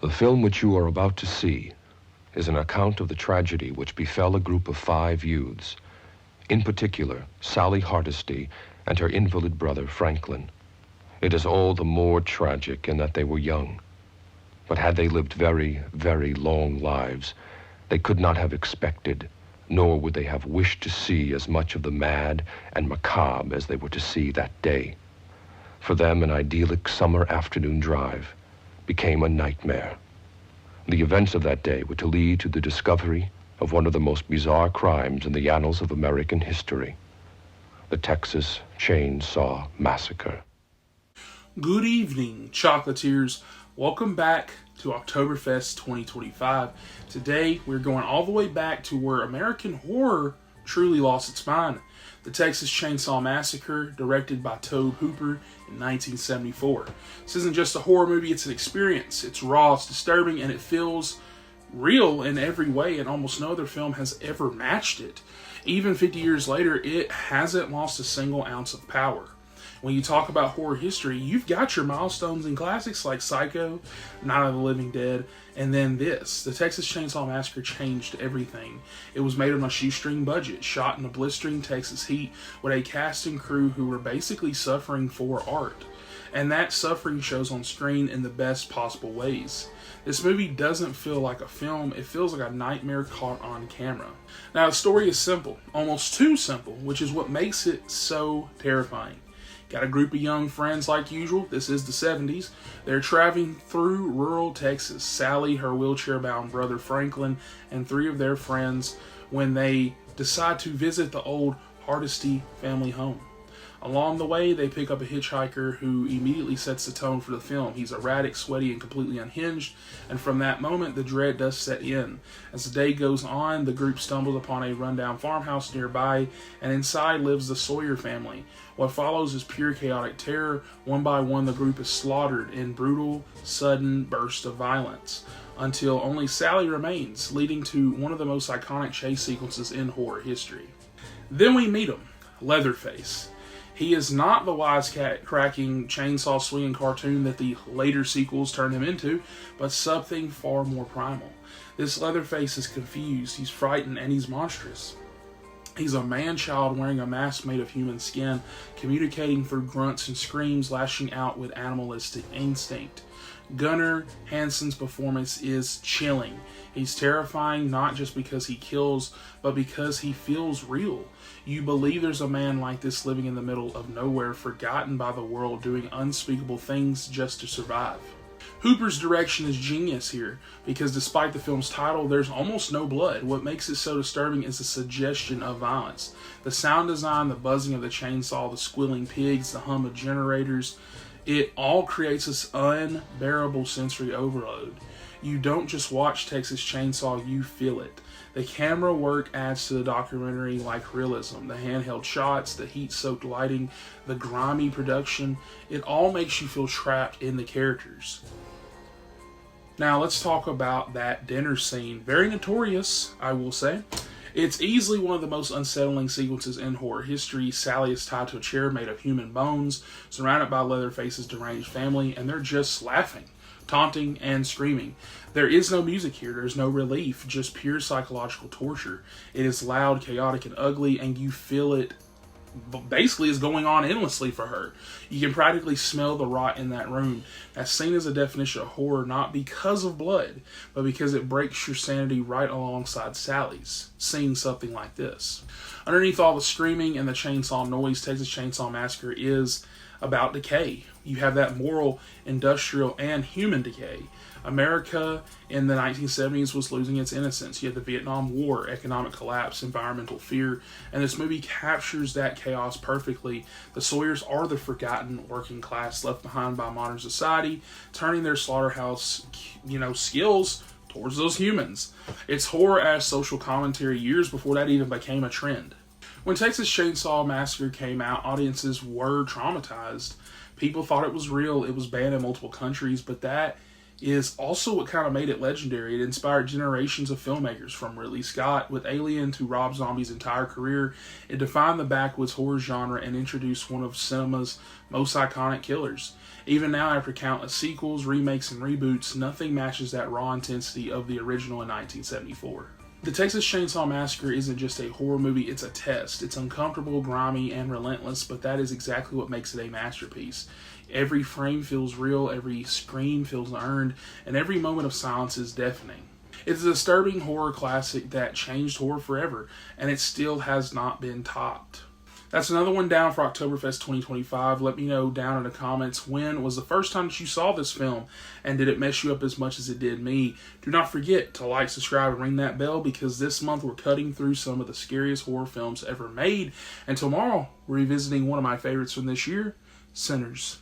The film which you are about to see is an account of the tragedy which befell a group of 5 youths, in particular, Sally Hardesty and her invalid brother, Franklin. It is all the more tragic in that they were young. But had they lived very, very long lives, they could not have expected, nor would they have wished to see as much of the mad and macabre as they were to see that day. For them, an idyllic summer afternoon drive became a nightmare. The events of that day were to lead to the discovery of one of the most bizarre crimes in the annals of American history, the Texas Chain Saw Massacre. Good evening, chocolatiers. Welcome back to OCTOBERFEST 2025. Today, we're going all the way back to where American horror truly lost its mind. The Texas Chain Saw Massacre, directed by Tobe Hooper in 1974. This isn't just a horror movie, it's an experience. It's raw, it's disturbing, and it feels real in every way, and almost no other film has ever matched it. Even 50 years later, it hasn't lost a single ounce of power. When you talk about horror history, you've got your milestones and classics like Psycho, Night of the Living Dead, and then this. The Texas Chain Saw Massacre changed everything. It was made on a shoestring budget, shot in a blistering Texas heat with a cast and crew who were basically suffering for art. And that suffering shows on screen in the best possible ways. This movie doesn't feel like a film, it feels like a nightmare caught on camera. Now, the story is simple, almost too simple, which is what makes it so terrifying. Got a group of young friends like usual. This is the 70s. They're traveling through rural Texas. Sally, her wheelchair-bound brother Franklin, and 3 of their friends when they decide to visit the old Hardesty family home. Along the way, they pick up a hitchhiker who immediately sets the tone for the film. He's erratic, sweaty, and completely unhinged, and from that moment, the dread does set in. As the day goes on, the group stumbles upon a rundown farmhouse nearby, and inside lives the Sawyer family. What follows is pure chaotic terror. One by one, the group is slaughtered in brutal, sudden bursts of violence, until only Sally remains, leading to one of the most iconic chase sequences in horror history. Then we meet him, Leatherface. He is not the wisecracking, chainsaw-swinging cartoon that the later sequels turned him into, but something far more primal. This Leatherface is confused, he's frightened, and he's monstrous. He's a man-child wearing a mask made of human skin, communicating through grunts and screams, lashing out with animalistic instinct. Gunnar Hansen's performance is chilling. He's terrifying not just because he kills, but because he feels real. You believe there's a man like this living in the middle of nowhere, forgotten by the world, doing unspeakable things just to survive. Hooper's direction is genius here, because despite the film's title, there's almost no blood. What makes it so disturbing is the suggestion of violence. The sound design, the buzzing of the chainsaw, the squealing pigs, the hum of generators, it all creates this unbearable sensory overload. You don't just watch Texas Chainsaw, you feel it. The camera work adds to the documentary like realism. The handheld shots, the heat-soaked lighting, the grimy production, it all makes you feel trapped in the characters. Now let's talk about that dinner scene. Very notorious, I will say. It's easily one of the most unsettling sequences in horror history. Sally is tied to a chair made of human bones, surrounded by Leatherface's deranged family, and they're just laughing, taunting, and screaming. There is no music here. There's no relief, just pure psychological torture. It is loud, chaotic, and ugly, and you feel it basically is going on endlessly for her. You can practically smell the rot in that room. That's seen as a definition of horror, not because of blood, but because it breaks your sanity right alongside Sally's, seeing something like this. Underneath all the screaming and the chainsaw noise, Texas Chainsaw Massacre is about decay. You have that moral, industrial, and human decay. America in the 1970s was losing its innocence. You had the Vietnam War, economic collapse, environmental fear, and this movie captures that chaos perfectly. The Sawyers are the forgotten working class left behind by modern society, turning their slaughterhouse, skills towards those humans. It's horror as social commentary years before that even became a trend. When Texas Chainsaw Massacre came out, audiences were traumatized. People thought it was real. It was banned in multiple countries, but that is also what kind of made it legendary. It inspired generations of filmmakers, from Ridley Scott with Alien to Rob Zombie's entire career. It defined the backwoods horror genre and introduced one of cinema's most iconic killers. Even now, after countless sequels, remakes, and reboots, nothing matches that raw intensity of the original in 1974. The Texas Chain Saw Massacre isn't just a horror movie, it's a test. It's uncomfortable, grimy, and relentless, but that is exactly what makes it a masterpiece. Every frame feels real, every scream feels earned, and every moment of silence is deafening. It's a disturbing horror classic that changed horror forever, and it still has not been topped. That's another one down for Oktoberfest 2025. Let me know down in the comments, when was the first time that you saw this film, and did it mess you up as much as it did me? Do not forget to like, subscribe, and ring that bell, because this month we're cutting through some of the scariest horror films ever made. And tomorrow, we're revisiting one of my favorites from this year, Sinners.